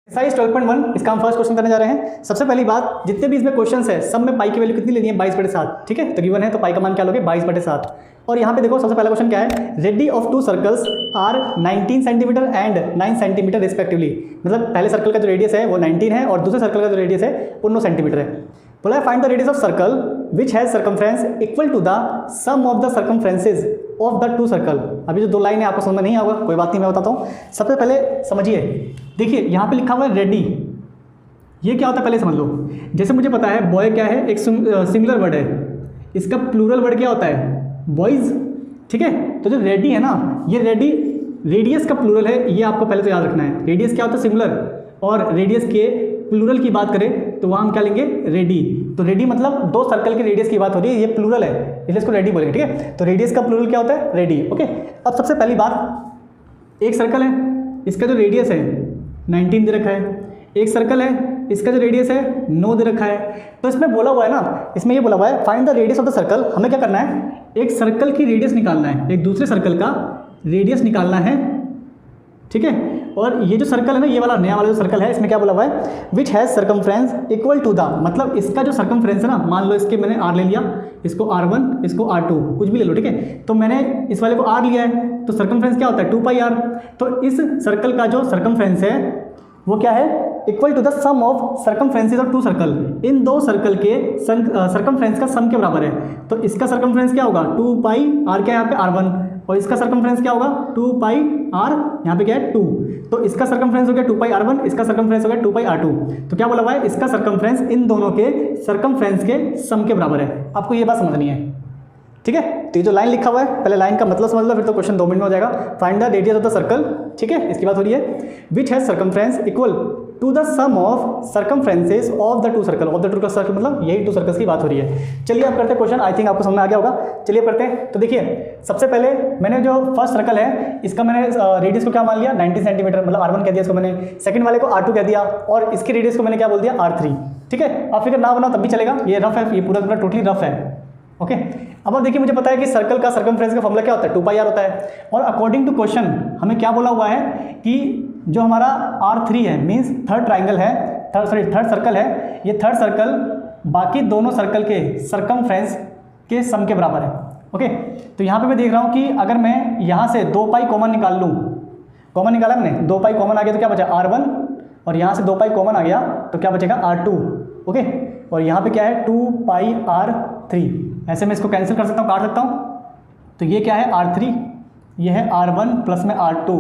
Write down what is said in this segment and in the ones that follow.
Exercise 12.1 इसका हम first question करने जा रहे हैं। सबसे पहली बात, जितने भी इसमें क्वेश्चंस है सब में पाई की वैल्यू कितनी लेनी है, 22/7। ठीक है, तो गिवन है तो पाई का मान क्या लोगे, 22/7। और यहाँ पे देखो सबसे पहला क्वेश्चन क्या है, radii of two circles are 19 centimetre and 9 centimetre respectively. मतलब पहले सर्कल का जो रेडियस है वो 19 है और दूसरे सर्कल का जो रेडियस है वो 9 सेंटीमीटर है। बोला find the radius of circle which has circumference equal to the sum of the circumferences of the two circle. अभी जो दो लाइन है आपको समझ में नहीं आएगा, कोई बात नहीं, मैं बताता हूँ। सबसे पहले समझिए, देखिए यहाँ पे लिखा हुआ है रेडी, ये क्या होता है पहले समझ लो। जैसे मुझे पता है बॉय क्या है, एक सिंगुलर वर्ड है, इसका प्लूरल वर्ड क्या होता है, बॉयज़। ठीक है, तो जो रेडी है ना, ये रेडी रेडियस का प्लूरल है, ये आपको पहले तो याद रखना है। रेडियस क्या होता है, सिंगुलर, और रेडियस के प्लूरल की बात करें तो वहाँ हम क्या लेंगे, रेडी। तो रेडी मतलब दो सर्कल के रेडियस की बात हो रही है, ये प्लूरल है इसलिए इसको रेडी बोलेंगे। ठीक है, तो रेडियस का प्लूरल क्या होता है, रेडी। ओके, अब सबसे पहली बात, एक सर्कल है, इसका जो रेडियस है 19 दे रखा है, एक सर्कल है, इसका जो रेडियस है 9 दे रखा है। तो इसमें बोला हुआ है ना, इसमें ये बोला हुआ है find the radius of the circle. हमें क्या करना है, एक सर्कल की रेडियस निकालना है, एक दूसरे सर्कल का रेडियस निकालना है। ठीक है, और ये जो सर्कल है ना, ये वाला नया वाला जो सर्कल है, इसमें क्या बोला हुआ है, which has circumference equal to the, मतलब इसका जो सर्कमफ्रेंस है ना, मान लो इसके मैंने R ले लिया, इसको R1, इसको R2, कुछ भी ले लो। ठीक है, तो मैंने इस वाले को R लिया है, तो सर्कमफ्रेंस क्या होता है 2πr। तो इस सर्कल का जो सर्कमफ्रेंस है वो क्या है, equal to the sum of circumferences of two circle. इन दो सर्कल के सर्कमफ्रेंस का सम के बराबर है। तो इसका सर्कमफ्रेंस क्या होगा, 2πr, क्या है यहाँ पे R1, और इसका सर्कमफ्रेंस क्या होगा 2πr, यहाँ पे क्या है 2। तो इसका सर्कमफ्रेंस हो गया 2πr1, इसका सर्कमफ्रेंस हो गया 2πr2। तो क्या बोला हुआ है, इसका सर्कमफ्रेंस इन दोनों के सर्कमफ्रेंस के सम के बराबर है। आपको ये बात समझनी है। ठीक है, तो ये जो लाइन लिखा हुआ है, पहले लाइन का मतलब समझ लो, फिर तो क्वेश्चन 2 मिनट में हो जाएगा। Find the radius of the circle, ठीक है, इसकी बात हो रही है, which has circumference equal to the sum of circumferences of the two circle. Of the two circle मतलब यही टू सर्कल्स की बात हो रही है। चलिए आप करते हैं क्वेश्चन, आई थिंक आपको समझ में आ गया होगा। चलिए पढ़ते हैं। तो देखिए सबसे पहले मैंने जो फर्स्ट सर्कल है, इसका मैंने रेडियस को क्या मान लिया, 19 सेंटीमीटर, मतलब R1 कह दिया इसको मैंने। सेकंड वाले को R2 कह दिया, और इसके रेडियस को मैंने क्या बोल दिया, R3। ठीक है, आप फिगर ना बनाओ तब भी चलेगा, ये रफ है, ये पूरा टोटली रफ है। ओके, अब देखिए मुझे पता है कि सर्कल का सर्कमफ्रेंस का फॉर्मूला क्या होता है, 2πr होता है। और अकॉर्डिंग टू क्वेश्चन हमें क्या बोला हुआ है कि जो हमारा R3 है, मीन्स थर्ड ट्राइंगल है, थर्ड सर्कल है, ये थर्ड सर्कल बाकी दोनों सर्कल के सर्कमफ्रेंस के सम के बराबर है। ओके, तो यहाँ पे मैं देख रहा हूँ कि अगर मैं यहाँ से 2π कॉमन निकाल लूँ, कॉमन निकाला मैंने, 2π कॉमन आ गया तो क्या बचा R1, और यहाँ से 2π कॉमन आ गया तो क्या बचेगा R2। ओके, और यहाँ पे क्या है 2πr3, ऐसे मैं इसको कैंसिल कर सकता हूँ, काट सकता हूँ। तो ये क्या है R3, ये है R1 प्लस में R2।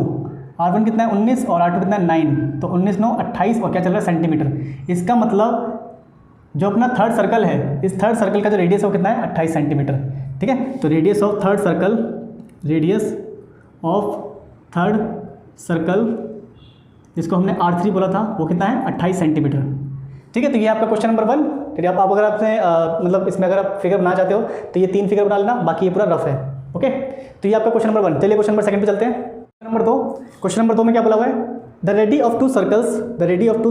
R1 कितना है 19 और R2 कितना है 9, तो 19 9 28, और क्या चल रहा है सेंटीमीटर। इसका मतलब जो अपना थर्ड सर्कल है, इस थर्ड सर्कल का जो रेडियस है वो कितना है 28 सेंटीमीटर। ठीक है, तो radius of third circle, radius of third circle जिसको हमने R3 बोला था, वो कितना है 28 सेंटीमीटर। ठीक है, तो ये आपका क्वेश्चन नंबर 1। ठीक है, आप अगर आपसे मतलब इसमें अगर आप फिगर बनाना चाहते हो तो ये 3 फिगर बना लेना, बाकी ये पूरा रफ है। ओके, तो ये आपका क्वेश्चन नंबर 1। चलिए क्वेश्चन नंबर 2 पे चलते हैं। नंबर 2, क्वेश्चन नंबर 2 में क्या बोला हुआ है, the radii of two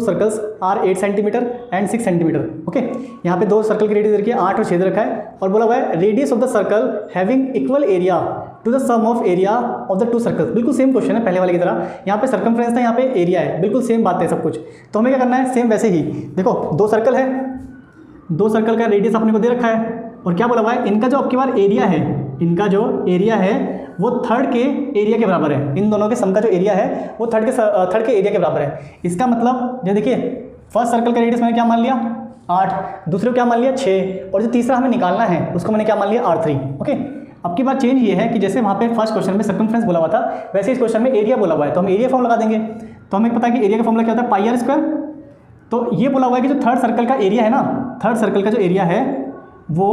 circles are 8 centimetre and 6 centimetre. Okay, यहाँ पे दो सर्कल की रेडियस रखी है, 8 और 6 रखा है, और बोला हुआ है radius of the circle having equal area to the sum of area of the two circles. बिल्कुल सेम क्वेश्चन है पहले वाले की तरह, यहाँ पे सर्कमफ्रेंस था, यहाँ पे एरिया है, बिल्कुल सेम बात है सब कुछ। तो हमें क्या करना है, सेम वैसे ही देखो, दो सर्कल है, दो सर्कल का रेडियस अपने को दे रखा है, और क्या बोला हुआ है, इनका जो आपके बार एरिया है, इनका जो एरिया है वो थर्ड के एरिया के बराबर है। इन दोनों के सम का जो एरिया है वो थर्ड के एरिया के बराबर है। इसका मतलब ये देखिए, फर्स्ट सर्कल का रेडियस मैंने क्या मान लिया 8, दूसरे को क्या मान लिया 6, और जो तीसरा हमें निकालना है उसको मैंने क्या मान लिया R3। ओके, अब की बात चेंज ये है कि जैसे वहाँ पे फर्स्ट क्वेश्चन में सर्कमफ्रेंस बोला हुआ था, वैसे इस क्वेश्चन में एरिया बोला हुआ है, तो हम एरिया फॉर्म लगा देंगे। तो हमें पता है कि एरिया का फॉर्मूला क्या होता है, πr²। तो ये बोला हुआ है कि जो थर्ड सर्कल का एरिया है ना, थर्ड सर्कल का जो एरिया है वो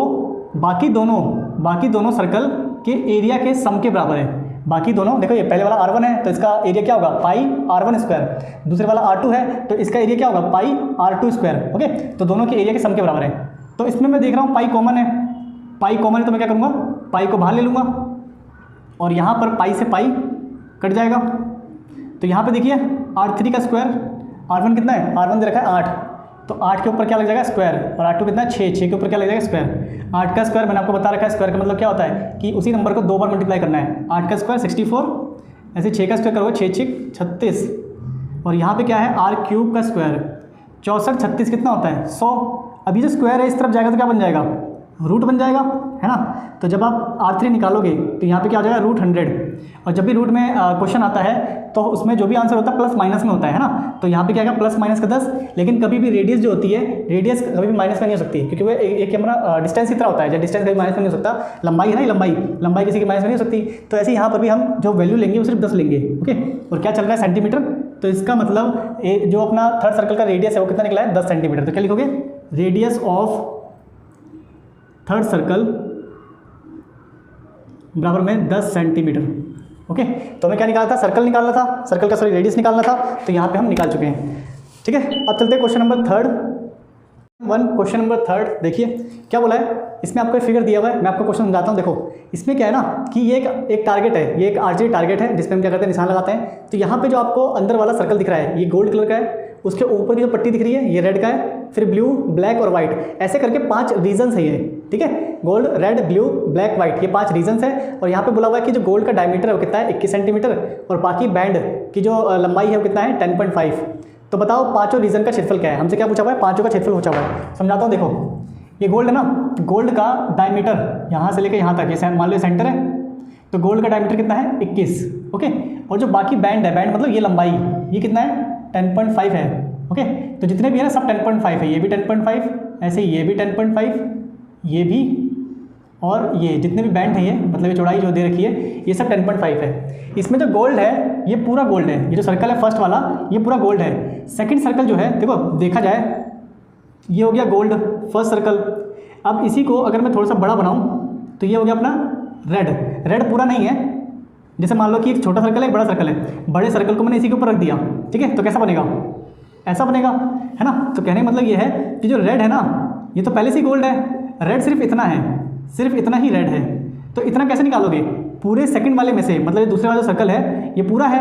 बाकी दोनों सर्कल के एरिया के सम के बराबर है। बाकी दोनों, देखो ये पहले वाला R1 है तो इसका एरिया क्या होगा πr1², दूसरे वाला R2 है तो इसका एरिया क्या होगा πr2²। ओके, तो दोनों के एरिया के सम के बराबर है। तो इसमें मैं देख रहा हूँ पाई कॉमन है, तो मैं क्या करूँगा, पाई को बाहर ले लूँगा, और यहाँ पर पाई से पाई कट जाएगा। तो यहाँ पे देखिए R3 का स्क्वायर, R1 कितना है, R1 दे रखा है 8, तो 8 के ऊपर क्या लग जाएगा स्क्वायर, और R2 कितना है 6 के ऊपर क्या लग जाएगा स्क्वायर। 8 का स्क्वायर मैंने आपको बता रखा है, स्क्वायर का मतलब क्या होता है कि उसी नंबर को 2 बार मल्टीप्लाई करना है। 8 का स्क्वायर 64, ऐसे 6 का स्क्वायर करोगे 6 6 36, और यहाँ पे क्या है आर क्यूब का स्क्वायर, 64 36 कितना होता है 100। अभी जो स्क्वायर है इस तरफ जाएगा तो क्या बन जाएगा, रूट बन जाएगा, है ना। तो जब आप R3 निकालोगे तो यहाँ पे क्या आ जाएगा रूट 100। और जब भी रूट में क्वेश्चन आता है तो उसमें जो भी आंसर होता है प्लस माइनस में होता है ना। तो यहाँ पे क्या आएगा प्लस माइनस का 10। लेकिन कभी भी रेडियस जो होती है, रेडियस कभी भी माइनस में नहीं हो सकती, क्योंकि वो एक हमारा डिस्टेंस की तरह होता है। जब डिस्टेंस कभी माइनस में नहीं हो सकता, लंबाई है ना, लंबाई किसी की माइनस में नहीं हो सकती। तो ऐसे यहाँ पर भी हम जो वैल्यू लेंगे वो सिर्फ 10 लेंगे, ओके। और क्या चल रहा है सेंटीमीटर, तो इसका मतलब जो अपना थर्ड सर्कल का रेडियस है वो कितना निकला है 10 सेंटीमीटर। तो क्या लिखोगे, रेडियस ऑफ थर्ड सर्कल बराबर में 10 सेंटीमीटर, ओके। तो हमें क्या निकालना था, सर्कल निकालना था, सर्कल का सॉरी रेडियस निकालना था। तो यहाँ पे हम निकाल चुके हैं, ठीक है। अब चलते हैं question number third. Question number third देखिए क्या बोला है। इसमें आपको एक फिगर दिया हुआ है, मैं आपको क्वेश्चन समझाता हूँ। देखो इसमें क्या है ना कि ये एक टारगेट है, ये एक आर्चरी टारगेट है जिसमें हम क्या करते हैं निशान लगाते हैं। तो यहाँ पे जो आपको अंदर वाला सर्कल दिख रहा है ये गोल्ड कलर का है, उसके ऊपर की जो पट्टी दिख रही है ये रेड का है, फिर ब्लू ब्लैक और वाइट, ऐसे करके 5 रीजन्स है ये, ठीक है। Gold red blue black white, ये 5 रीजन्स है। और यहाँ पे बोला हुआ है कि जो गोल्ड का डायमीटर है वो कितना है 21 सेंटीमीटर, और बाकी बैंड की जो लंबाई है वो कितना है 10.5। तो बताओ पाँचों रीजन का क्षेत्रफल क्या है। हमसे क्या पूछा हुआ है, पाँचों का क्षेत्रफल पूछा हुआ है। समझाता हूँ, देखो ये गोल्ड है ना, गोल्ड का डायमीटर यहाँ से लेकर यहाँ तक, ये मान लो सेंटर है, तो गोल्ड का डायमीटर कितना है 21, ओके। और जो बाकी बैंड है, बैंड मतलब ये लंबाई, ये कितना है 10.5 है, ओके। तो जितने भी है ना सब 10.5 है, ये भी 10.5, ऐसे ये भी 10.5, ये भी, और ये जितने भी बैंड है ये मतलब ये चौड़ाई जो दे रखी है ये सब 10.5 है। इसमें जो गोल्ड है ये पूरा गोल्ड है, ये जो सर्कल है फर्स्ट वाला ये पूरा गोल्ड है। सेकंड सर्कल जो है देखो देखा जाए ये हो गया गोल्ड फर्स्ट सर्कल। अब इसी को अगर मैं थोड़ा सा बड़ा बनाऊँ तो ये हो गया अपना रेड। रेड पूरा नहीं है, जैसे मान लो कि एक छोटा सर्कल है एक बड़ा सर्कल है, बड़े सर्कल को मैंने इसी के ऊपर रख दिया, ठीक है। तो कैसा बनेगा, ऐसा बनेगा, है ना। तो कहने का मतलब ये है कि जो रेड है ना ये तो पहले से ही गोल्ड है, रेड सिर्फ इतना है, सिर्फ इतना ही रेड है। तो इतना कैसे निकालोगे, पूरे सेकंड वाले में से, मतलब दूसरे वाला जो सर्कल है ये पूरा है,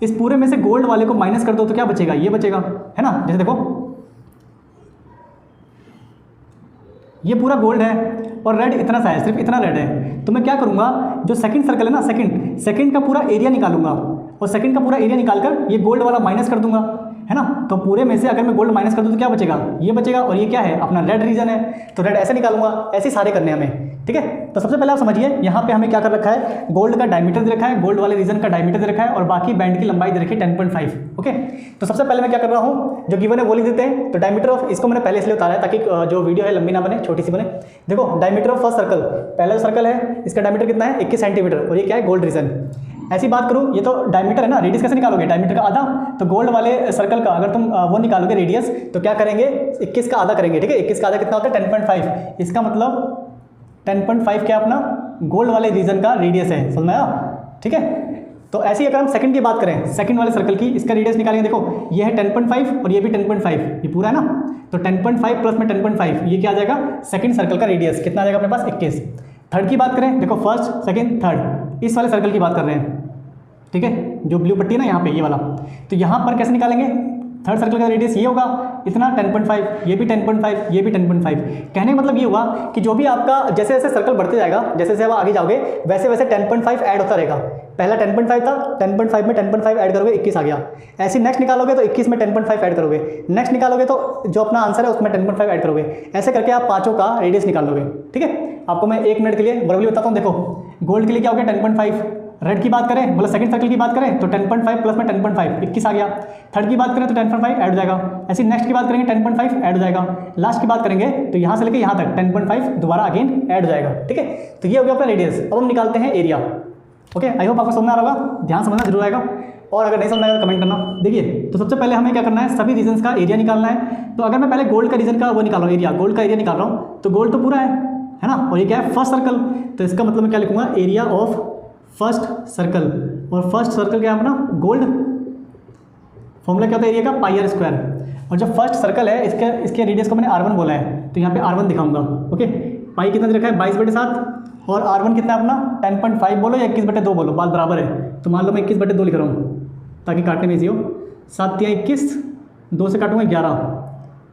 इस पूरे में से गोल्ड वाले को माइनस कर दो तो क्या बचेगा, ये बचेगा, है ना। जैसे देखो ये पूरा गोल्ड है और रेड इतना सा है, सिर्फ इतना रेड है। तो मैं क्या करूँगा, जो सेकंड सर्कल है ना, सेकंड का पूरा एरिया निकालूंगा, और सेकंड का पूरा एरिया निकालकर ये गोल्ड वाला माइनस कर दूंगा, है ना। तो पूरे में से अगर मैं गोल्ड माइनस कर दूँ तो क्या बचेगा, ये बचेगा, और ये क्या है अपना रेड रीजन है, तो रेड ऐसे निकालूंगा। ऐसे सारे करने हमें, ठीक है। तो सबसे पहले आप समझिए यहाँ पे हमें क्या कर रखा है, गोल्ड का डायमीटर दे रखा है, गोल्ड वाले रीजन का डायमीटर दे रखा है, और बाकी बैंड की लंबाई दे रखी है 10.5, ओके। तो सबसे पहले मैं क्या कर रहा हूँ, जो गिवन है वो लिख देते हैं। तो डायमीटर ऑफ, इसको मैंने पहले इसलिए उतारा है ताकि जो वीडियो है लंबी ना बने, छोटी सी बने। देखो डायमीटर ऑफ फर्स्ट सर्कल, पहला जो सर्कल है इसका डायमीटर कितना है 21 सेंटीमीटर, और ये क्या है गोल्ड रीजन। ऐसी बात करूँ, ये तो डायमीटर है ना, रेडियस कैसे निकालोगे, डायमीटर का आधा। तो गोल्ड वाले सर्कल का अगर तुम वो निकालोगे रेडियस तो क्या करेंगे 21 का आधा करेंगे, ठीक है। 21 का आधा कितना होता है 10.5, इसका मतलब 10.5 क्या अपना गोल्ड वाले रीजन का रेडियस है, समझ में आया, ठीक है। तो ऐसे ही अगर हम सेकंड की बात करें, सेकंड वाले सर्कल की, इसका रेडियस निकालेंगे। देखो ये है 10.5 और ये भी 10.5, ये पूरा है ना। तो 10.5 प्लस में 10.5 ये क्या आ जाएगा, सेकंड सर्कल का रेडियस कितना आ जाएगा अपने पास 21। थर्ड की बात करें, देखो फर्स्ट सेकंड थर्ड, इस वाले सर्कल की बात कर रहे हैं, ठीक है, जो ब्लू पट्टी है ना यहाँ पे ये वाला। तो यहाँ पर कैसे निकालेंगे, थर्ड सर्कल का रेडियस ये होगा इतना 10.5, ये भी 10.5, ये भी 10.5। कहने का मतलब ये हुआ कि जो भी आपका जैसे जैसे सर्कल बढ़ते जाएगा, जैसे जैसे आप आगे जाओगे वैसे वैसे 10.5 ऐड होता रहेगा। पहला 10.5 था, 10.5 में 10.5 ऐड करोगे 21 आ गया। ऐसे नेक्स्ट निकालोगे तो 21 में 10.5 ऐड करोगे, नेक्स्ट निकालोगे तो जो अपना आंसर है उसमें 10.5 ऐड करोगे। ऐसे करके आप पाँचों का रेडियस निकाल लोगे, ठीक है। आपको मैं 1 मिनट के लिए बराबरी बताता हूँ। देखो गोल्ड के लिए क्या हो गया 10.5, रेड की बात करें मतलब सेकंड सर्कल की बात करें तो 10.5 प्लस में 10.5 21 आ गया। थर्ड की बात करें तो 10.5 ऐड हो जाएगा। ऐसे नेक्स्ट की बात करेंगे 10.5 ऐड हो जाएगा। लास्ट की बात करेंगे तो यहाँ से लेकर यहाँ तक 10.5 दोबारा अगेन ऐड हो जाएगा, ठीक है। तो ये हो गया अपना रेडियस। अब हम निकालते हैं एरिया, ओके। आई होप आपको समझ में आ रहा होगा, ध्यान समझना जरूर आएगा, और अगर नहीं समझ आएगा तो कमेंट करना। देखिए तो सबसे पहले हमें क्या करना है, सभी रीजन्स का एरिया निकालना है। तो अगर मैं पहले गोल्ड का रीजन का वो निकाल रहा हूँ, एरिया गोल्ड का एरिया निकाल रहा हूँ, तो गोल्ड तो पूरा है ना, और ये क्या है फर्स्ट सर्कल। तो इसका मतलब मैं क्या लिखूंगा, एरिया ऑफ फर्स्ट सर्कल। और फर्स्ट सर्कल क्या है अपना गोल्ड, फॉर्मूला क्या होता है एरिया का पाई आर स्क्वायर। और जो फर्स्ट सर्कल है इसके रेडियस को मैंने R1 बोला है, तो यहाँ पे R1 दिखाऊंगा, ओके। पाई कितना दे रखा है 22/7, और R1 कितना है अपना 10.5 बोलो या 21/2 बोलो, बात बराबर है। तो मान लो मैं 21/2 लिख रहा हूँ ताकि काटने में ईजी हो। 7 या 21, 2 से काटूंगा 11,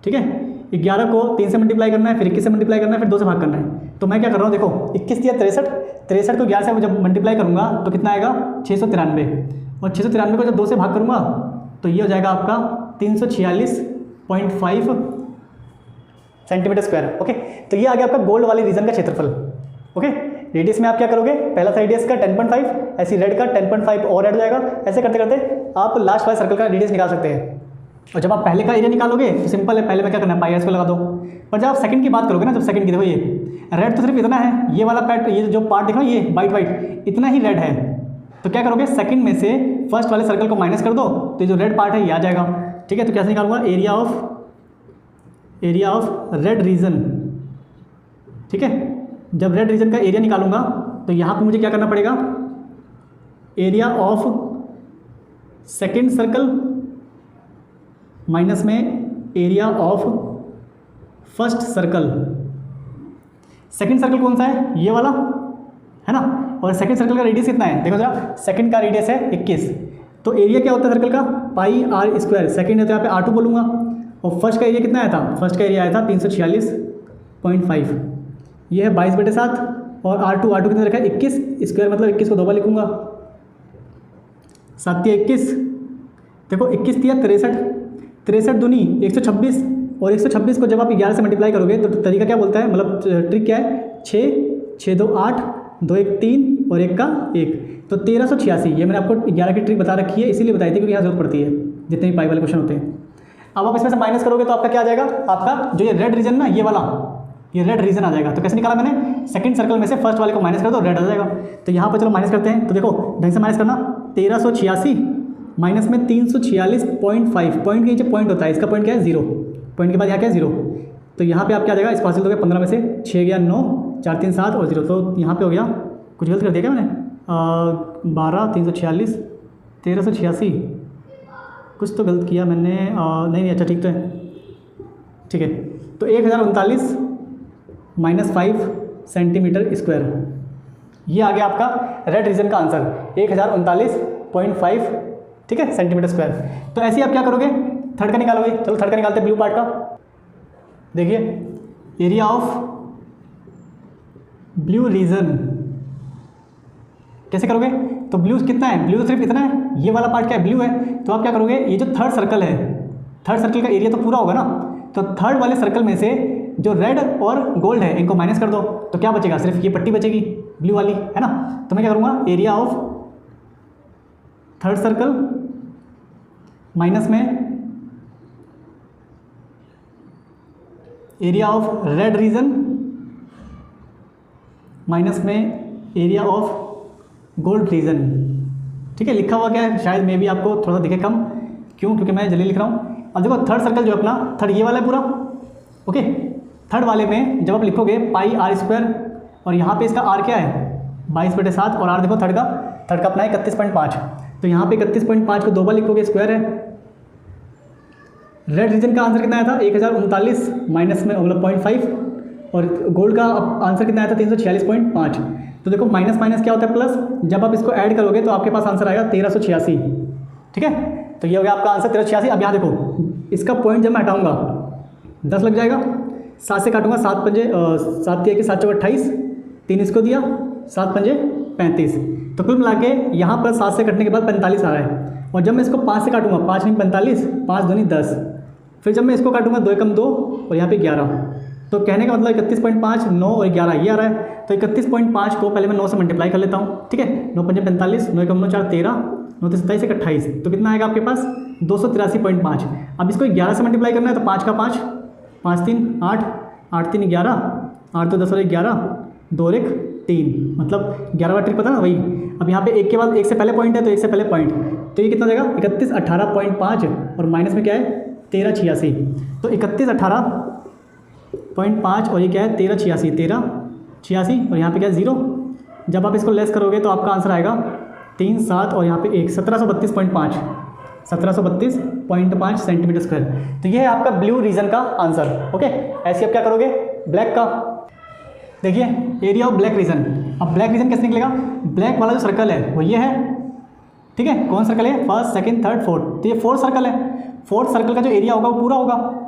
ठीक है। 11 को 3 से मल्टीप्लाई करना है, फिर 21 से मल्टीप्लाई करना है, फिर 2 से भाग करना है। तो मैं क्या कर रहा हूँ, देखो 21 या 63 को 11 से जब मल्टीप्लाई करूँगा तो कितना आएगा 693, और 693 को जब 2 से भाग करूँगा तो ये हो जाएगा आपका 346.5 सेंटीमीटर स्क्वायर। ओके, तो ये आ गया आपका गोल्ड वाले रीजन का क्षेत्रफल। ओके, रेडियस में आप क्या करोगे, पहला था रेडियस का 10.5, ऐसी रेड का 10.5 और ऐड हो जाएगा। ऐसे करते करते आप लास्ट वाले सर्कल का रेडियस निकाल सकते हैं। और जब आप पहले का एरिया निकालोगे तो सिंपल है, पहले में क्या करना है, पाई आर को लगा दो। पर जब आप सेकंड की बात करोगे ना, जब सेकंड की, देखो ये रेड तो सिर्फ इतना है, ये वाला पार्ट, ये जो पार्ट देखो ये वाइट वाइट इतना ही रेड है, तो क्या करोगे, सेकंड में से फर्स्ट वाले सर्कल को माइनस कर दो, तो ये जो रेड पार्ट है ये आ जाएगा। ठीक है, तो कैसे निकालूंगा, एरिया ऑफ रेड रीजन। ठीक है, जब रेड रीजन का एरिया निकालूंगा तो यहाँ पे मुझे क्या करना पड़ेगा, area of second circle minus में area of first circle. Second circle कौन सा है, ये वाला है ना, और सेकंड सर्कल का रेडियस कितना है, देखो जरा, सेकंड का रेडियस है 21, तो एरिया क्या होता है सर्कल का, पाई आर स्क्वायर। सेकंड है तो यहाँ पे R2 बोलूँगा, और फर्स्ट का एरिया कितना आया था, फर्स्ट का एरिया आया था 346.5, ये है 22/7, और R2 कितना रखा है 21 स्क्वायर, मतलब 21 को 2 बार लिखूंगा, 7 × 21, देखो 21 × 63, 63 दूनी 126, और 126 को जब आप 11 से मल्टीप्लाई करोगे तो तरीका क्या बोलता है, मतलब ट्रिक क्या है, 6, 6 2 8, 2 1 3 और 1 का 1, तो 1386। ये मैंने आपको 11 की ट्रिक बता रखी है, इसीलिए बताई थी क्योंकि यहाँ जरूरत पड़ती है जितने भी पाई वाले क्वेश्चन होते हैं। अब आप इसमें से माइनस करोगे तो आपका क्या आ जाएगा, आपका जो ये रेड रीजन ना, ये वाला, ये रेड रीजन आ जाएगा। तो कैसे निकाला मैंने, सेकंड सर्कल में से फर्स्ट वाले को माइनस कर दो, रेड आ जाएगा। तो यहाँ पर चलो माइनस करते हैं, तो देखो ढंग से माइनस करना, 1386 माइनस में 346.5, पॉइंट के नीचे पॉइंट होता है, इसका पॉइंट क्या है 0, पॉइंट के बाद यहाँ क्या है 0, तो यहाँ पे आप क्या आ जाएगा, इस पास दोगे 15 में से 6 गया 9, 4 3 7 और 0, तो यहाँ पे हो गया, कुछ गलत कर दिया क्या मैंने, 12 346 1386, कुछ तो गलत किया मैंने, नहीं अच्छा ठीक तो है, ठीक है। तो 1039 - 5 सेंटीमीटर स्क्वायर, ये आ गया आपका रेड रीजन का आंसर, 1039.5, ठीक है, सेंटीमीटर स्क्वायर। तो ऐसे ही आप क्या करोगे, थर्ड का निकालोगे। चलो थर्ड का निकालते हैं, ब्लू पार्ट का। देखिए, एरिया ऑफ ब्लू रीजन कैसे करोगे, तो ब्लू कितना है, ब्लू तो सिर्फ इतना है, ये वाला पार्ट क्या है, ब्लू है, तो आप क्या करोगे, ये जो थर्ड सर्कल है, थर्ड सर्कल का एरिया तो पूरा होगा ना, तो थर्ड वाले सर्कल में से जो रेड और गोल्ड है इनको माइनस कर दो, तो क्या बचेगा, सिर्फ ये पट्टी बचेगी ब्लू वाली, है ना। तो मैं क्या करूँगा, area of third circle minus में area of red region minus में एरिया ऑफ गोल्ड रीजन। ठीक है, लिखा हुआ क्या है, शायद मे भी आपको थोड़ा सा दिखे कम, क्यों, क्योंकि मैं जल्दी लिख रहा हूँ। अब देखो थर्ड सर्कल जो अपना, थर्ड ये वाला है पूरा, ओके, थर्ड वाले में जब आप लिखोगे पाई आर स्क्वायर, और यहाँ पे इसका आर क्या है 22/7, और आर देखो थर्ड का अपना है 31.5, तो यहाँ पे 31.5 को 2 बार लिखोगे, स्क्वायर है। रेड रीजन का आंसर कितना आया था, 1039 माइनस में मतलब 0.5, और गोल्ड का आंसर कितना आया था 346.5। तो देखो माइनस माइनस क्या होता है प्लस, जब आप इसको ऐड करोगे तो आपके पास आंसर आएगा 1386। ठीक है, तो ये हो गया आपका आंसर 1386। अब यहाँ देखो, इसका पॉइंट जब मैं हटाऊंगा 10 लग जाएगा, 7 से काटूंगा, 7 पंजे 7 के 7 चौक 28, 3 इसको दिया, 7 पंजे 35, तो कुल मिला के यहाँ पर 7 से कटने के बाद 45 आ रहा है। और जब मैं इसको 5 से काटूंगा, 5 नहीं 45, 5 दूनी 10, फिर जब मैं इसको काटूंगा 2 एकम 2 और यहाँ पे 11, तो कहने का मतलब 31.5, 9 और 11 ये आ रहा है। तो 31.5 को पहले मैं 9 से मल्टीप्लाई कर लेता हूँ, ठीक है, 9 पंजे 45, 9 एकम 9 4 13, 9 से 27 1 28, तो कितना आएगा आपके पास 283.5। अब इसको 11 से मल्टीप्लाई करना है, तो 5 का 5, 5 3 8, 8 3 11, 8 तो 10 और 11, 2 और 1 3, मतलब 11 ट्रिक पता ना वही। अब यहाँ पे एक के बाद एक से पहले पॉइंट है, तो एक से पहले पॉइंट, तो ये कितना जाएगा 31 18.5, और माइनस में क्या है 1386, तो 31 18.5 और ये क्या है 1386, और यहाँ पे क्या है 0। जब आप इसको लेस करोगे तो आपका आंसर आएगा 3 7 और यहाँ पे 1 1732.5, 1732.5 सेंटीमीटर स्क्वायर। तो ये है आपका ब्लू रीजन का आंसर। ओके, ऐसे आप क्या करोगे ब्लैक का। देखिए, एरिया ऑफ ब्लैक रीजन। अब ब्लैक रीजन कैसे निकलेगा, ब्लैक वाला जो सर्कल है वो ये है, ठीक है, कौन सर्कल है, फर्स्ट सेकंड थर्ड फोर्थ, तो ये फोर्थ सर्कल है। फोर्थ सर्कल का जो एरिया होगा वो पूरा होगा।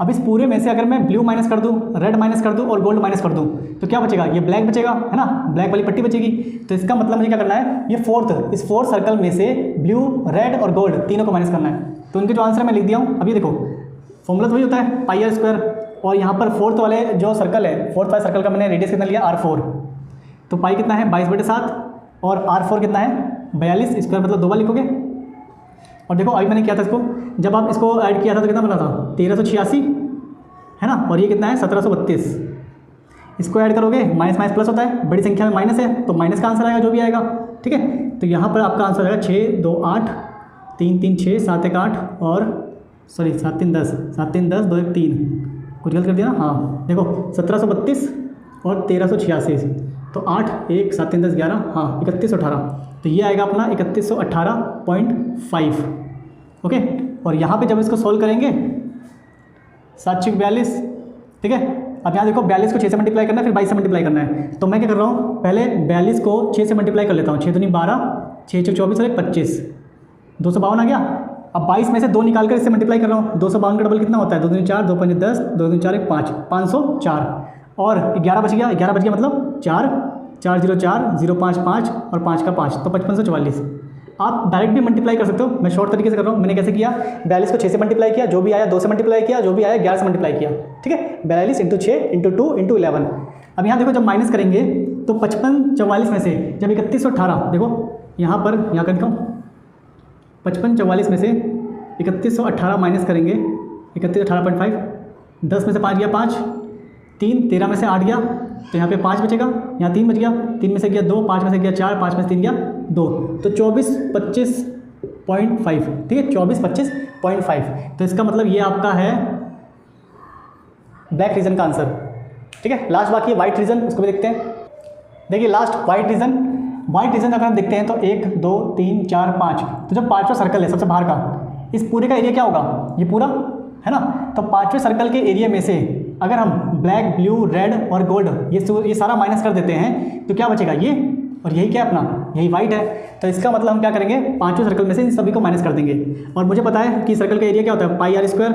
अब इस पूरे में से अगर मैं ब्लू माइनस कर दूं, रेड माइनस कर दूं और गोल्ड माइनस कर दूं, तो क्या बचेगा, ये ब्लैक बचेगा, है ना, ब्लैक वाली पट्टी बचेगी। तो इसका मतलब मुझे क्या करना है, ये इस फोर्थ सर्कल में से ब्लू, रेड और गोल्ड तीनों को माइनस करना है। तो उनके जो आंसर मैं लिख दिया हूँ। अभी देखो फॉर्मूला तो वही होता है पाई आर स्क्वायर, और यहाँ पर फोर्थ वाले जो सर्कल है, फोर्थ वाले सर्कल का मैंने रेडियस कितना लिया R4, तो पाई कितना है 22/7 और R4 कितना है 42 स्क्वायर, मतलब 2 बार लिखोगे। और देखो अभी मैंने किया था इसको, जब आप इसको ऐड किया था तो कितना बना था 1386 है ना, और ये कितना है 1732। इसको ऐड करोगे माइनस माइनस प्लस होता है, बड़ी संख्या में माइनस है तो माइनस का आंसर आएगा जो भी आएगा, ठीक है। तो यहाँ पर आपका आंसर आएगा 6 2 8 3 3 6 7 1 8 और सॉरी 7 3 10 7 3 10 2 1 3, कुछ गलत कर दिया ना, हाँ देखो 1732 और 1386, तो 8 1 7 3 10 11, हाँ 3118, तो ये आएगा अपना 3118.5, ओके। और यहाँ पे जब इसको सॉल्व करेंगे 7 6 42, ठीक है। अब यहाँ देखो 42 को 6 से मल्टीप्लाई करना है, फिर 22 से मल्टीप्लाई करना है, तो मैं क्या कर रहा हूँ पहले 42 को 6 से मल्टीप्लाई कर लेता हूँ, 6 दूनी 12 6 6 24 और 1 25, 252 आ गया। अब 22 में से 2 निकाल कर इससे मल्टीप्लाई कर रहा हूँ, 252 का डबल कितना होता है 2 दूनी 4 2 5 10 2 दूनी 4 1 5 504, और 11 बच गया, 11 बच गया मतलब 4 4 0 4 0 5 5 और 5 का 5, तो 5544। आप डायरेक्ट भी मल्टीप्लाई कर सकते हो, मैं शॉर्ट तरीके से कर रहा हूँ। मैंने कैसे किया, 42 को 6 से मल्टीप्लाई किया, जो भी आया 2 से मल्टीप्लाई किया, जो भी आया 11 से मल्टीप्लाई किया, ठीक है। 42 × 6 × 2 × 11। अब यहाँ देखो जब माइनस करेंगे तो 55 44 में से जब 3118, देखो यहाँ पर यहाँ कर देता हूँ, 55 44 में से 3118 माइनस करेंगे 3118.5, 10 में से 5 गया 5, 3 13 में से 8 गया, तो यहाँ पे 5 बचेगा, यहाँ 3 बच गया, 3 में से गया 2, 5 में से गया 4, 5 में से 3 गया 2, तो 24 25.5, ठीक है 24 25.5। तो इसका मतलब ये आपका है ब्लैक रीजन का आंसर, ठीक है। लास्ट बाकी है वाइट रीजन, उसको भी देखते हैं। देखिए लास्ट वाइट रीजन अगर हम देखते हैं तो 1 2 3 4 5, तो जब 5वां सर्कल है सबसे बाहर का, इस पूरे का एरिया क्या होगा, ये पूरा है ना, तो 5वें सर्कल के एरिया में से अगर हम ब्लैक ब्लू रेड और गोल्ड ये सारा माइनस कर देते हैं तो क्या बचेगा ये, और यही क्या अपना यही वाइट है। तो इसका मतलब हम क्या करेंगे 5वें सर्कल में से इन सभी को माइनस कर देंगे, और मुझे पता है कि सर्कल का एरिया क्या होता है पाई आर स्क्वायर,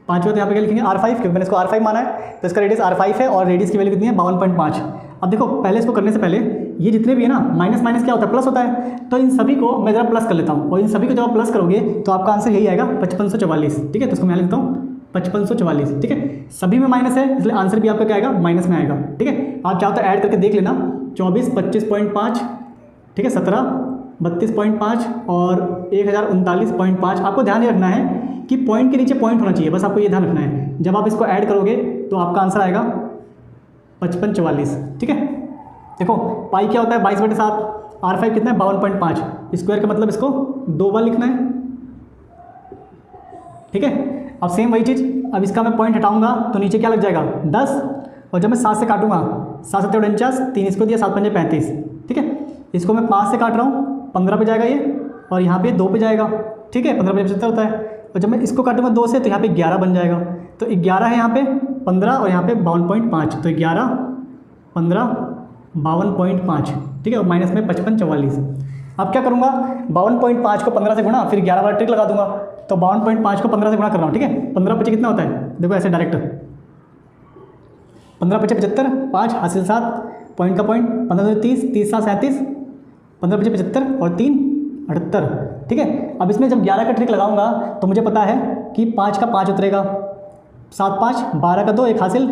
5वें तो यहाँ पे क्या लिखेंगे R5, क्योंकि मैंने इसको R5 माना है, तो इसका रेडियस R5 है और रेडियस की वैल्यू कितनी है 52.5। अब देखो पहले इसको करने से पहले ये जितने भी है ना माइनस माइनस क्या होता है प्लस होता है, तो इन सभी को मैं ज़रा प्लस कर लेता हूँ, और इन सभी को जब आप प्लस करोगे तो आपका आंसर यही आएगा 5544, ठीक है। तो इसको मैं लिखता हूँ 5544, ठीक है। सभी में माइनस है इसलिए आंसर भी आपका क्या आएगा माइनस में आएगा, ठीक है। आप चाहो तो ऐड करके देख लेना, 24 25.5, ठीक है 17 32.5 और 1039.5। आपको ध्यान ये रखना है कि पॉइंट के नीचे पॉइंट होना चाहिए, बस आपको ये ध्यान रखना है। जब आप इसको ऐड करोगे तो आपका आंसर आएगा 5544, ठीक है। देखो पाई क्या होता है 22/7, R5 कितना है 52.5, स्क्वायर का मतलब इसको 2 बार लिखना है, ठीक है। अब सेम वही चीज़, अब इसका मैं पॉइंट हटाऊंगा तो नीचे क्या लग जाएगा 10, और जब मैं 7 से काटूंगा 7 7 49, 3 इसको दिया 7 5 35, ठीक है। इसको मैं 5 से काट रहा हूँ 15 पे जाएगा ये, और यहाँ पे 2 पे जाएगा, ठीक है 15 पे 75 होता है। और जब मैं इसको काटूंगा 2 से तो यहाँ पे 11 बन जाएगा, तो 11 है यहाँ पे 15 और यहाँ पे 52.5, तो 11 15 52.5, ठीक है, और माइनस में 5544। अब क्या करूँगा 52.5 को 15 से गुणा, फिर 11 वाला ट्रिक लगा दूंगा, तो 52.5 को 15 से गुणा कर रहा हूँ, ठीक है। 15 पचे कितना होता है, देखो ऐसे डायरेक्ट 15 पचे 75, 5 हासिल 7, पॉइंट का पॉइंट 15 2 30, 30 7 37, 15 पचे 75 और 3 78, ठीक है। अब इसमें जब 11 का ट्रिक लगाऊंगा तो मुझे पता है कि 5 का 5 उतरेगा, 7 5 12 का 2 1 हासिल,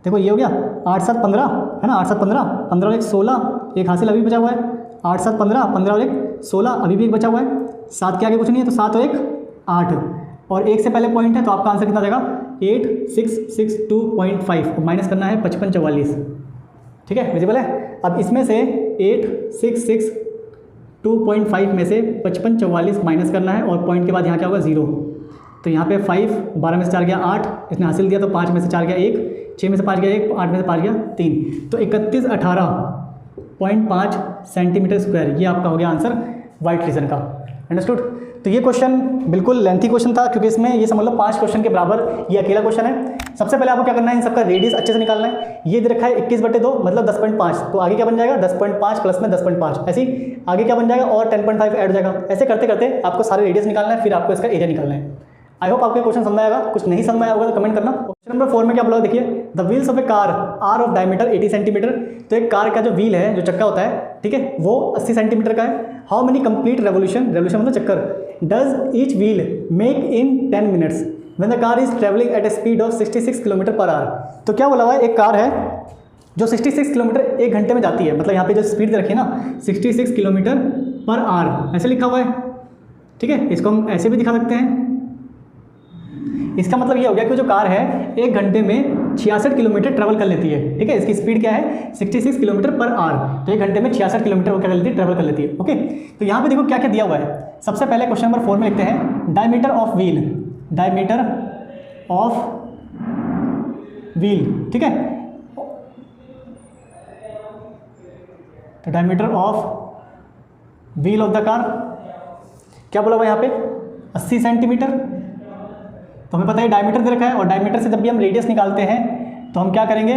देखो ये हो गया 8 7 15 है ना, 8 7 15 15 और 1 16, 1 हासिल अभी बचा हुआ है, 8 7 15 15 और 1 16 अभी भी एक बचा हुआ है, 7 के आगे कुछ नहीं है तो 7 और 1 8, और 1 से पहले पॉइंट है तो आपका आंसर कितना देगा 8662.5, माइनस करना है 5544, ठीक है विजिबल है। अब इसमें से 8662.5 में से 5544 माइनस करना है, और पॉइंट के बाद यहाँ क्या होगा 0, तो यहाँ पे 5 12 में से 4 गया 8, इसने हासिल दिया तो 5 में से 4 गया 1, 6 में से 5 गया 1, 8 में से 5 गया 3, तो 3118.5 सेंटीमीटर स्क्वायर, ये आपका हो गया आंसर वाइट रीजन का। अंडरस्टूड। तो ये क्वेश्चन बिल्कुल लेंथी क्वेश्चन था, क्योंकि इसमें ये समझ लो 5 क्वेश्चन के बराबर ये अकेला क्वेश्चन है। सबसे पहले आपको क्या करना है, इन सबका रेडियस अच्छे से निकालना है। ये दे रखा है 21/2 मतलब 10.5, तो आगे क्या बन जाएगा 10.5 प्लस में 10.5, ऐसे ही आगे क्या बन जाएगा और 10.5 ऐड हो जाएगा। ऐसे करते करते आपको सारे रेडियस निकालना है, फिर आपको इसका एरिया निकालना है। आई होप आपको क्वेश्चन समझ आएगा, कुछ नहीं समझ आया होगा तो कमेंट करना। क्वेश्चन नंबर 4 में क्या बोला देखिए, the wheels of a car are of diameter 80 centimetre. तो एक कार का जो व्हील है, जो चक्का होता है, ठीक है, वो 80 सेंटीमीटर का है। How many complete revolution, revolution मतलब चक्कर, does each wheel make in 10 minutes when the car is travelling at A speed of 66 kilometre per hour. तो क्या बोला हुआ है, एक कार है जो 66 किलोमीटर एक घंटे में जाती है, मतलब यहाँ पे जो स्पीड दे रखी है ना 66 किलोमीटर पर आवर, ऐसे लिखा हुआ है, ठीक है। इसको हम ऐसे भी दिखा सकते हैं। इसका मतलब ये हो गया कि जो कार है एक घंटे में 66 किलोमीटर ट्रैवल कर लेती है, ठीक है। इसकी स्पीड क्या है 66 किलोमीटर पर आवर, तो एक घंटे में 66 किलोमीटर वो क्या कर लेती है, ट्रैवल कर लेती है, ओके। तो यहाँ पे देखो क्या क्या दिया हुआ है। सबसे पहले क्वेश्चन नंबर 4 में लिखते हैं diameter of wheel, diameter of wheel, ठीक है। तो diameter of wheel of the car क्या बोला हुआ यहाँ पे 80 सेंटीमीटर। तो हमें पता है डायमीटर दे रखा है, और डायमीटर से जब भी हम रेडियस निकालते हैं तो हम क्या करेंगे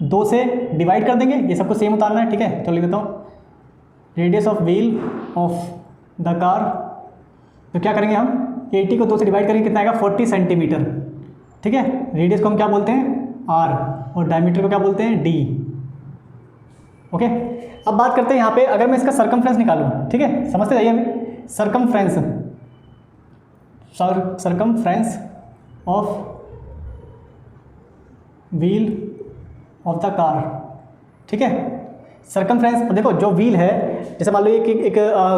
2 से डिवाइड कर देंगे, ये सबको सेम उतारना है, ठीक है। तो लिख देता हूँ radius of wheel of the car, तो क्या करेंगे हम 80 को 2 से डिवाइड करेंगे, कितना आएगा 40 सेंटीमीटर, ठीक है। रेडियस को हम क्या बोलते हैं r, और डायमीटर को क्या बोलते हैं d, ओके। अब बात करते हैं यहाँ पे, अगर मैं इसका सरकमफ्रेंस निकालूँ, ठीक है, समझते जाइए हमें। Circumference of wheel of the car, ठीक है। सरकमफ्रेंस देखो, जो व्हील है जैसे मान लो एक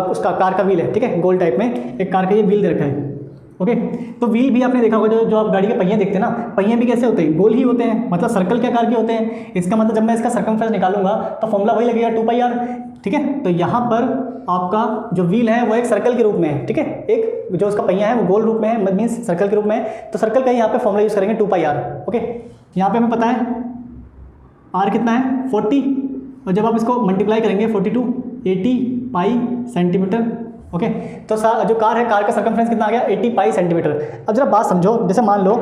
उसका कार का व्हील है, ठीक है, गोल टाइप में एक कार का ये व्हील दे रखा है, ओके। तो व्हील भी आपने देखा होगा, जो आप गाड़ी के पहिए देखते हैं ना, पहिए भी कैसे होते हैं, गोल ही होते हैं, मतलब सर्कल के आकार के होते हैं। इसका मतलब जब मैं इसका सरकमफ्रेंस निकालूंगा तो फॉर्मूला वही लगेगा 2πr, ठीक है। तो यहाँ पर आपका जो व्हील है वो एक सर्कल के रूप में है, ठीक है। एक जो उसका पहिया है वो गोल रूप में है, मीन्स सर्कल के रूप में है, तो सर्कल का यहाँ पे फॉर्मूला यूज़ करेंगे 2πr, ओके। यहाँ पे हमें पता है r कितना है 40, और जब आप इसको मल्टीप्लाई करेंगे 42 80 पाई सेंटीमीटर, ओके। तो जो कार है, कार का सरकमफ्रेंस कितना आ गया 80 पाई सेंटीमीटर। अब जरा बात समझो, जैसे मान लो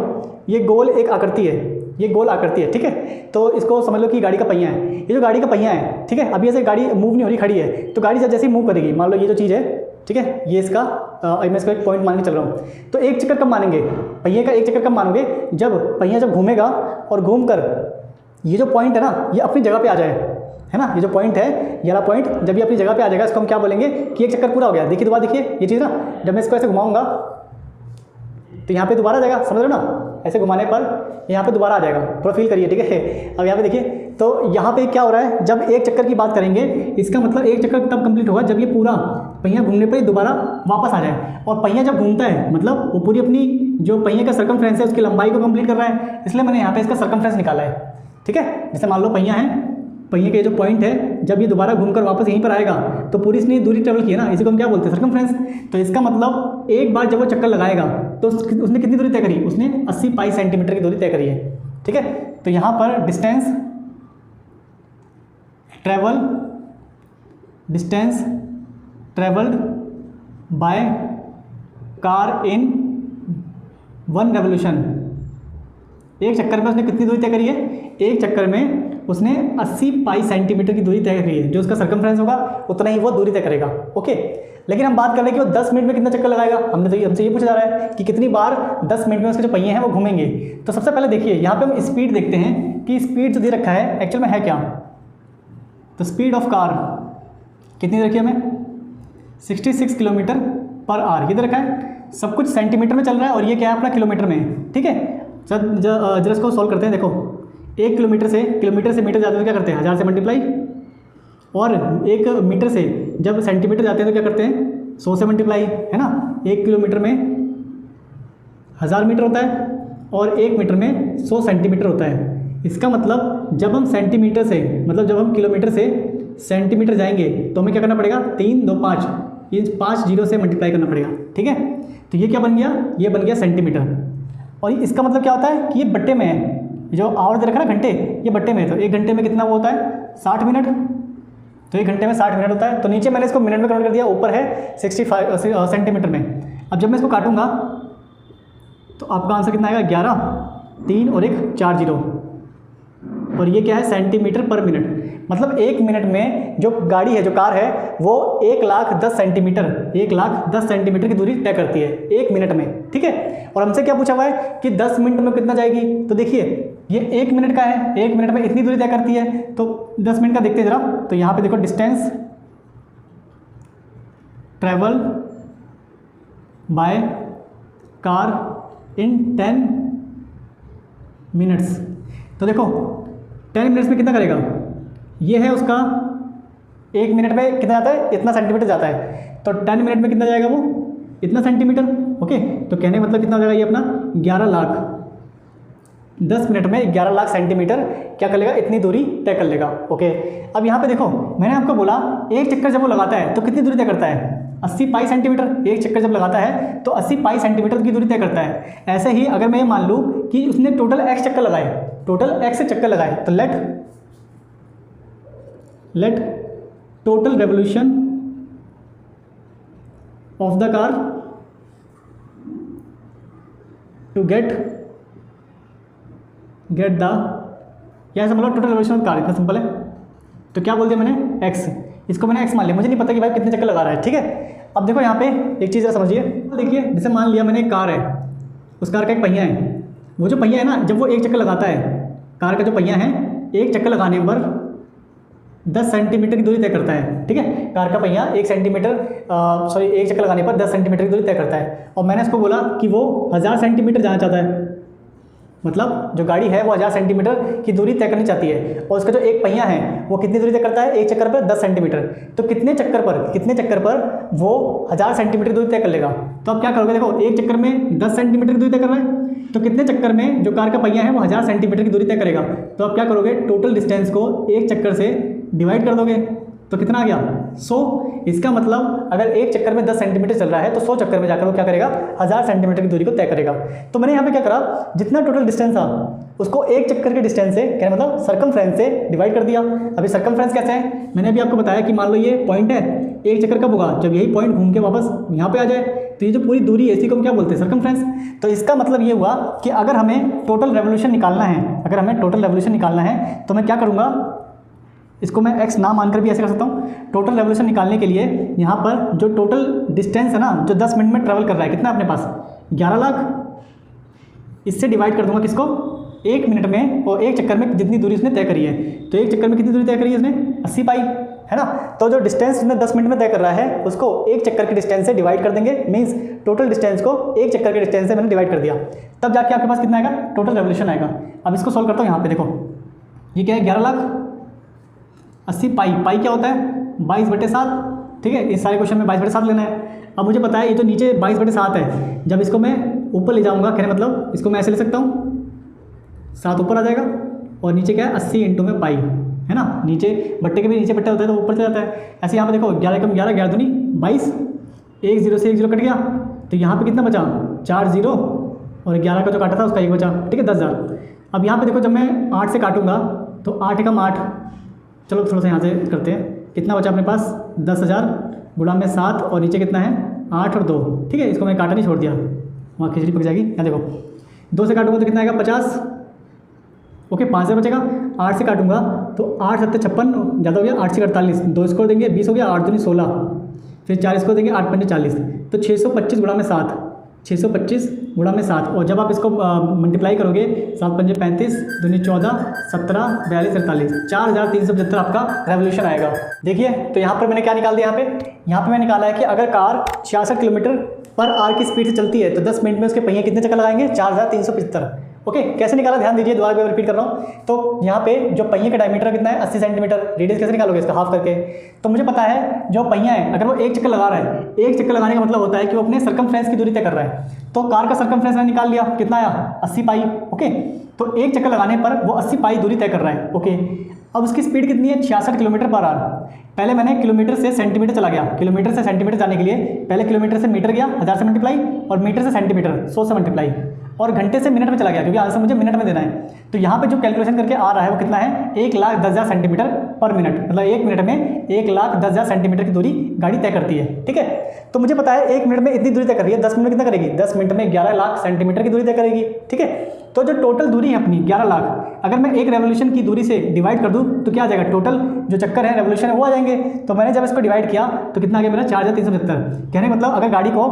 ये गोल एक आकृति है, ये गोल आकृति है, ठीक है। तो इसको समझ लो कि गाड़ी का पहिया है, ये जो गाड़ी का पहिया है, ठीक है। अभी ऐसे गाड़ी मूव नहीं हो रही, खड़ी है, तो गाड़ी जैसे ही मूव करेगी, मान लो ये जो चीज़ है, ठीक है, ये इसका मैं इसको एक पॉइंट मान के चल रहा हूँ, तो एक चक्कर कब मानेंगे पहिए का, एक चक्कर कब मानोगे जब पहिया जब घूमेगा और घूम कर ये जो पॉइंट है ना ये अपनी जगह पे आ जाए, है ना। ये जो पॉइंट है, ये वाला पॉइंट जब ये अपनी जगह पे आ जाएगा, इसको हम क्या बोलेंगे कि एक चक्कर पूरा हो गया। देखिए दोबारा, देखिए ये चीज़ ना, जब मैं इसको ऐसे घुमाऊंगा तो यहाँ पे दोबारा आ जाएगा, समझ रहे हो ना, ऐसे घुमाने पर यहाँ पे दोबारा आ जाएगा, थोड़ा फील करिए, ठीक है। अब यहाँ पे देखिए, तो यहाँ पे क्या हो रहा है, जब एक चक्कर की बात करेंगे, इसका मतलब एक चक्कर तब कंप्लीट होगा जब ये पूरा पहिया घूमने पर ही दोबारा वापस आ जाए। और पहिया जब घूमता है मतलब वो पूरी अपनी जो पहिए का सरकमफ्रेंस है उसकी लंबाई को कंप्लीट कर रहा है, इसलिए मैंने यहाँ पे इसका सरकमफ्रेंस निकाला है, ठीक है। जैसे मान लो पहिया है, पहिए के जो पॉइंट है जब ये दोबारा घूमकर वापस यहीं पर आएगा तो पूरी इसने दूरी ट्रेवल की है ना, इसी को हम क्या बोलते हैं सरकमफ्रेंस। तो इसका मतलब एक बार जब वो चक्कर लगाएगा तो उसने कितनी दूरी तय करी, उसने 80 पाई सेंटीमीटर की दूरी तय करी है, ठीक है। तो यहाँ पर distance travelled by car in 1 revolution, एक चक्कर में उसने कितनी दूरी तय करी है, एक चक्कर में उसने 80 पाई सेंटीमीटर की दूरी तय करी है। जो उसका सरकमफ्रेंस होगा उतना ही वो दूरी तय करेगा, ओके। लेकिन हम बात कर रहे हैं कि वो 10 मिनट में कितना चक्कर लगाएगा, हमसे ये पूछा जा रहा है कि कितनी बार 10 मिनट में उसके जो पहिए हैं वो घूमेंगे। तो सबसे पहले देखिए यहाँ पे हम स्पीड देखते हैं कि स्पीड जो दे रखा है एक्चुअल में है क्या। तो स्पीड ऑफ कार कितनी दे रखी है हमें 66 किलोमीटर पर आवर, ये दे रखा है, सब कुछ सेंटीमीटर में चल रहा है, और ये क्या है अपना किलोमीटर में, ठीक है। जरा इसको सॉल्व करते हैं। देखो 1 किलोमीटर से मीटर जाते हैं तो क्या करते हैं 1000 से मल्टीप्लाई, और 1 मीटर से जब सेंटीमीटर जाते हैं तो क्या करते हैं 100 से मल्टीप्लाई, है ना। 1 किलोमीटर में 1000 मीटर होता है और 1 मीटर में 100 सेंटीमीटर होता है। इसका मतलब जब हम सेंटीमीटर से मतलब जब हम किलोमीटर से सेंटीमीटर जाएंगे तो हमें क्या करना पड़ेगा 3 2 5 ये 5 जीरो से मल्टीप्लाई करना पड़ेगा, ठीक है। तो ये क्या बन गया, ये बन गया सेंटीमीटर। और इसका मतलब क्या होता है कि ये बट्टे में है, जो आवर दे रखा है ना घंटे, ये बट्टे में है। तो 1 घंटे में कितना वो होता है 60 मिनट, तो 1 घंटे में 60 मिनट होता है। तो नीचे मैंने इसको मिनट में कन्वर्ट कर दिया, ऊपर है 65 सेंटीमीटर में। अब जब मैं इसको काटूंगा तो आपका आंसर कितना आएगा 11 3 और 1 4 जीरो, और ये क्या है सेंटीमीटर पर मिनट। मतलब 1 मिनट में जो गाड़ी है, जो कार है, वो 1,10,000 सेंटीमीटर की दूरी तय करती है 1 मिनट में, ठीक है। और हमसे क्या पूछा हुआ है कि 10 मिनट में कितना जाएगी। तो देखिए ये 1 मिनट का है, 1 मिनट में इतनी दूरी तय करती है, तो 10 मिनट का देखते हैं जरा। तो यहाँ पे देखो distance travel by car in 10 minutes. तो देखो 10 मिनट्स में कितना करेगा, ये है उसका 1 मिनट में कितना जाता है, इतना सेंटीमीटर जाता है। तो 10 मिनट में कितना जाएगा वो, इतना सेंटीमीटर। ओके, तो कहने का मतलब कितना हो जाएगा ये अपना 11 लाख, 10 मिनट में 11 लाख सेंटीमीटर क्या कर लेगा, इतनी दूरी तय कर लेगा। ओके, अब यहाँ पे देखो मैंने आपको बोला एक चक्कर जब वो लगाता है तो कितनी दूरी तय करता है, 80 पाई सेंटीमीटर। एक चक्कर जब लगाता है तो 80 पाई सेंटीमीटर की दूरी तय करता है। ऐसे ही अगर मैं ये मान लूँ कि उसने टोटल x चक्कर लगाए, टोटल x चक्कर लगाए, तो let total revolution of the car to get the, यह समझ लो टोटल रेवोल्यूशन ऑफ कार, इतना सिंपल है। तो क्या बोल दिया मैंने, x, इसको मैंने x मान लिया, मुझे नहीं पता कि भाई कितने चक्कर लगा रहा है। ठीक है, अब देखो यहाँ पे एक चीज़ समझिए, देखिए जैसे मान लिया मैंने कार है, उस कार का एक पहिया है, वो जो पहिया है ना, जब वो एक चक्कर लगाता है, कार का जो पहिया है एक चक्कर लगाने पर 10 सेंटीमीटर की दूरी तय करता है। ठीक है, कार का पहिया 1 सेंटीमीटर एक चक्कर लगाने पर 10 सेंटीमीटर की दूरी तय करता है। और मैंने इसको बोला कि वो 1000 सेंटीमीटर जाना चाहता है, मतलब जो गाड़ी है वो 1000 सेंटीमीटर की दूरी तय करनी चाहती है, और उसका जो एक पहिया है वो कितनी दूरी तय करता है, एक चक्कर पर 10 सेंटीमीटर। तो कितने चक्कर पर वो 1000 सेंटीमीटर की दूरी तय कर लेगा। तो अब क्या करोगे, देखो एक चक्कर में 10 सेंटीमीटर की दूरी तय कर रहा है, तो कितने चक्कर में जो कार का पहिया है वो 1000 सेंटीमीटर की दूरी तय करेगा। तो अब क्या करोगे, टोटल डिस्टेंस को एक चक्कर से डिवाइड कर दोगे, तो कितना आ गया 100। इसका मतलब अगर एक चक्कर में 10 सेंटीमीटर चल रहा है तो 100 चक्कर में जाकर वो क्या करेगा, 1000 सेंटीमीटर की दूरी को तय करेगा। तो मैंने यहाँ पे क्या करा, जितना टोटल डिस्टेंस था उसको एक चक्कर के डिस्टेंस से, क्या मतलब सर्कमफ्रेंस से डिवाइड कर दिया। अभी सर्कमफ्रेंस कैसे है, मैंने अभी आपको बताया कि मान लो ये पॉइंट है, एक चक्कर कब होगा, जब यही पॉइंट घूम के वापस यहाँ पे आ जाए, तो ये जो पूरी दूरी है इसी को हम क्या बोलते हैं, सर्कमफ्रेंस। तो इसका मतलब ये हुआ कि अगर हमें टोटल रेवोल्यूशन निकालना है, तो मैं क्या करूँगा, इसको मैं x ना मानकर भी ऐसे कर सकता हूँ। टोटल रेवोल्यूशन निकालने के लिए यहाँ पर जो टोटल डिस्टेंस है ना, जो 10 मिनट में ट्रैवल कर रहा है, कितना अपने पास 11 लाख, इससे डिवाइड कर दूंगा किसको, 1 मिनट में, और एक चक्कर में जितनी दूरी उसने तय करी है। तो एक चक्कर में कितनी दूरी तय करी है उसने, 80 पाई, है ना। तो जो डिस्टेंस उसने 10 मिनट में तय कर रहा है उसको एक चक्कर के डिस्टेंस से डिवाइड कर देंगे, मीन्स टोटल डिस्टेंस को एक चक्कर के डिस्टेंस से मैंने डिवाइड कर दिया, तब जाके आपके पास कितना आएगा, टोटल रेवोल्यूशन आएगा। अब इसको सॉल्व करता हूँ। यहाँ पे देखो ये क्या है, 11 लाख 80 पाई क्या होता है, 22/7। ठीक है, इस सारे क्वेश्चन में 22/7 लेना है। अब मुझे पता है ये जो नीचे 22/7 है, जब इसको मैं ऊपर ले जाऊंगा, कहने मतलब इसको मैं ऐसे ले सकता हूँ, 7 ऊपर आ जाएगा, और नीचे क्या है 80 इंटू में पाई, है ना। नीचे बट्टे के भी नीचे बट्टे होता है तो ऊपर चला जाता है। ऐसे यहाँ पे देखो 11 कम 11, 11 दूनी 22, 1 0 से 1 0 कट गया, तो यहाँ पे कितना बचा, 4 0, और 11 का जो काटा था उसका 1 बचा। ठीक है, 10,000। अब यहाँ पे देखो जब मैं 8 से काटूंगा तो 8 एकम 8, चलो थोड़ा सा यहाँ से करते हैं, कितना बचा अपने पास, 10,000 गुणा में 7, और नीचे कितना है 8 और 2। ठीक है, इसको मैंने काटा नहीं, छोड़ दिया, वहाँ खिचड़ी पक जाएगी। यहाँ देखो 2 से काटूंगा तो कितना आएगा 50। ओके, 5000 बचेगा। 8 से काटूंगा तो 8 7 56, ज़्यादा हो गया, 8 से 48, 2 इसको देंगे 20 हो गया, 8 दूनी 16, फिर 4 इसको देंगे, 8 पंजे 40, तो 625 गुणा में 7, 625 गुणा में 7, और जब आप इसको मल्टीप्लाई करोगे, 7 पंजे 35, दूनी 14, 17, 42, 48, 4375 आपका रेवोल्यूशन आएगा। देखिए, तो यहाँ पर मैंने क्या निकाल दिया, यहाँ पे मैंने निकाला है कि अगर कार 66 किलोमीटर पर आवर की स्पीड से चलती है तो 10 मिनट में उसके पहिए कितने चक्कर लगाएंगे, 4375। ओके, कैसे निकाला, ध्यान दीजिए, दोबारा मैं रिपीट कर रहा हूँ। तो यहाँ पे जो पहिए का डायमीटर कितना है, 80 सेंटीमीटर, रेडियस कैसे निकालोगे इसका, हाफ करके। तो मुझे पता है जो पहिया है अगर वो एक चक्कर लगा रहा है, एक चक्कर लगाने का मतलब होता है कि वो अपने सर्कमफ्रेंस की दूरी तय कर रहा है। तो कार का सर्कमफ्रेंस मैंने निकाल लिया, कितना आया 80 पाई। ओके, तो एक चक्कर लगाने पर वो 80 पाई दूरी तय कर रहा है। ओके, अब उसकी स्पीड कितनी है, 66 किलोमीटर पर आवर। पहले मैंने किलोमीटर से सेंटीमीटर चला गया, किलोमीटर से सेंटीमीटर जाने के लिए पहले किलोमीटर से मीटर गया 1000 से मल्टीप्लाई, और मीटर से सेंटीमीटर 100 से मल्टीप्लाई, और घंटे से मिनट में चला गया, क्योंकि आंसर मुझे मिनट में देना है। तो यहाँ पे जो कैलकुलेशन करके आ रहा है वो कितना है, 1,10,000 सेंटीमीटर पर मिनट, मतलब 1 मिनट में 1,10,000 सेंटीमीटर की दूरी गाड़ी तय करती है। ठीक है, तो मुझे पता है 1 मिनट में इतनी दूरी तय कर रही है, 10 मिनट में कितना करेगी, 10 मिनट में 11 लाख सेंटीमीटर की दूरी तय करेगी। ठीक है, तो जो टोटल दूरी है अपनी 11 लाख, अगर मैं एक रेवोल्यूशन की दूरी से डिवाइड कर दूं तो क्या आ जाएगा, टोटल जो चक्कर है रेवोल्यूशन है वो आ जाएंगे। तो मैंने जब इसको डिवाइड किया तो कितना आ गया मेरा, 4375। कहने मतलब अगर गाड़ी को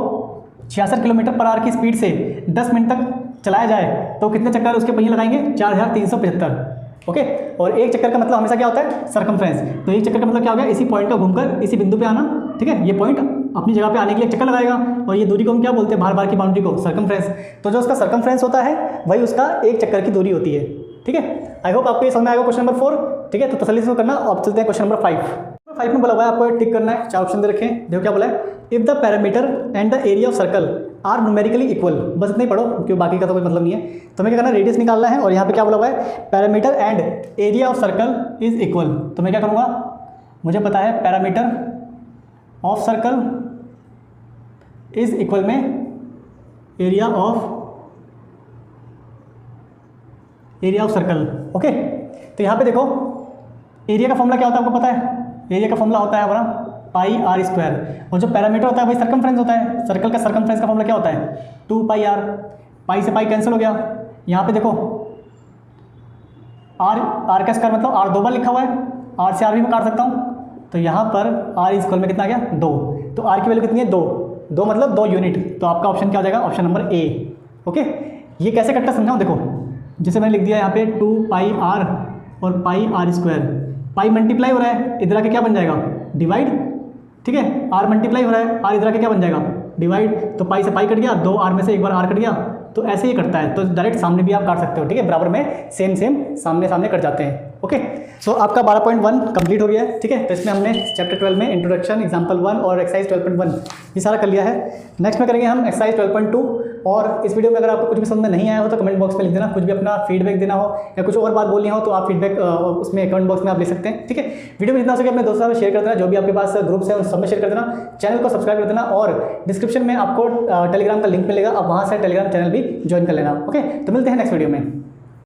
66 किलोमीटर पर आवर की स्पीड से 10 मिनट तक चलाया जाए तो कितने चक्कर उसके पहिए लगाएंगे, 4375। ओके, और एक चक्कर का मतलब हमेशा क्या होता है, सर्कमफ्रेंस। तो एक चक्कर का मतलब क्या हो गया, इसी पॉइंट का घूमकर इसी बिंदु पे आना। ठीक है, ये पॉइंट अपनी जगह पे आने के लिए चक्कर लगाएगा, और ये दूरी को हम क्या बोलते हैं, बाहर बाहर की बाउंड्री को सर्कमफ्रेंस। तो जो उसका सर्कमफ्रेंस होता है वही उसका एक चक्कर की दूरी होती है। ठीक है, आई होप आपको ये समझ में आएगा क्वेश्चन नंबर 4। ठीक है, तो तसल्ली से करना। अब चलते हैं क्वेश्चन नंबर 5 में बोला हुआ है आपको टिक करना है, 4 ऑप्शन दे रखे हैं। देखो क्या बोला है, if the perimeter and the area of circle are numerically equal. बस इतना ही पढ़ो क्योंकि बाकी का तो कोई मतलब नहीं है। तो हमें क्या करना है, रेडियस निकालना है, और यहाँ पे क्या बोला हुआ है, parameter and area of circle is equal. तो मैं क्या करूँगा, मुझे पता है parameter of circle is equal में एरिया ऑफ सर्कल। ओके, तो यहाँ पे देखो एरिया का फॉर्मूला क्या होता है आपको पता है, एरिया का फॉर्मूला होता है हमारा पाई आर स्क्वायर, और जो पैरामीटर होता है वही सर्कमफ्रेंस होता है। सर्कल का सर्कमफ्रेंस का फॉर्मूला क्या होता है, 2 पाई आर। पाई से पाई कैंसिल हो गया। यहाँ पे देखो आर का स्क्वायर मतलब आर 2 बार लिखा हुआ है, आर से आर भी मैं काट सकता हूँ। तो यहाँ पर आर इक्वल में कितना आ गया, 2। तो आर की वैल्यू कितनी है, 2 मतलब 2 यूनिट। तो आपका ऑप्शन क्या हो जाएगा, ऑप्शन नंबर ए। ओके, ये कैसे कटता समझाऊँ, देखो जैसे मैंने लिख दिया यहाँ पे 2 पाई आर और पाई आर स्क्वायर। पाई मल्टीप्लाई हो रहा है, इधर आके क्या बन जाएगा, डिवाइड। ठीक है, आर मल्टीप्लाई हो रहा है, आर इधर आके क्या बन जाएगा, डिवाइड। तो पाई से पाई कट गया, 2 आर में से एक बार आर कट गया, तो ऐसे ही कटता है। तो डायरेक्ट सामने भी आप काट सकते हो। ठीक है, बराबर में सेम सामने सामने कट जाते हैं। ओके, सो आपका 12.1 कंप्लीट हो गया है। ठीक है, तो इसमें हमने चैप्टर 12 में इंट्रोडक्शन, एग्जाम्पल 1 और एक्सरसाइज 12.1 ये सारा कर लिया है। नेक्स्ट में करेंगे हम एक्सरसाइज 12.2। और इस वीडियो में अगर आपको कुछ भी समझ में नहीं आया हो तो कमेंट बॉक्स में लिख देना। कुछ भी अपना फीडबैक देना हो या कुछ और बात बोलनी हो तो आप फीडबैक उसमें कमेंट बॉक्स में आप लिख सकते हैं। ठीक है, वीडियो में जितना सके अपने दोस्तों में शेयर कर देना, जो भी आपके पास ग्रुप्स है उन सब में शेयर कर देना। चैनल को सब्सक्राइब कर देना, और डिस्क्रिप्शन में आपको टेलीग्राम का लिंक मिलेगा, आप वहाँ से टेलीग्राम चैनल भी ज्वाइन कर लेना। ओके, तो मिलते हैं नेक्स्ट वीडियो में।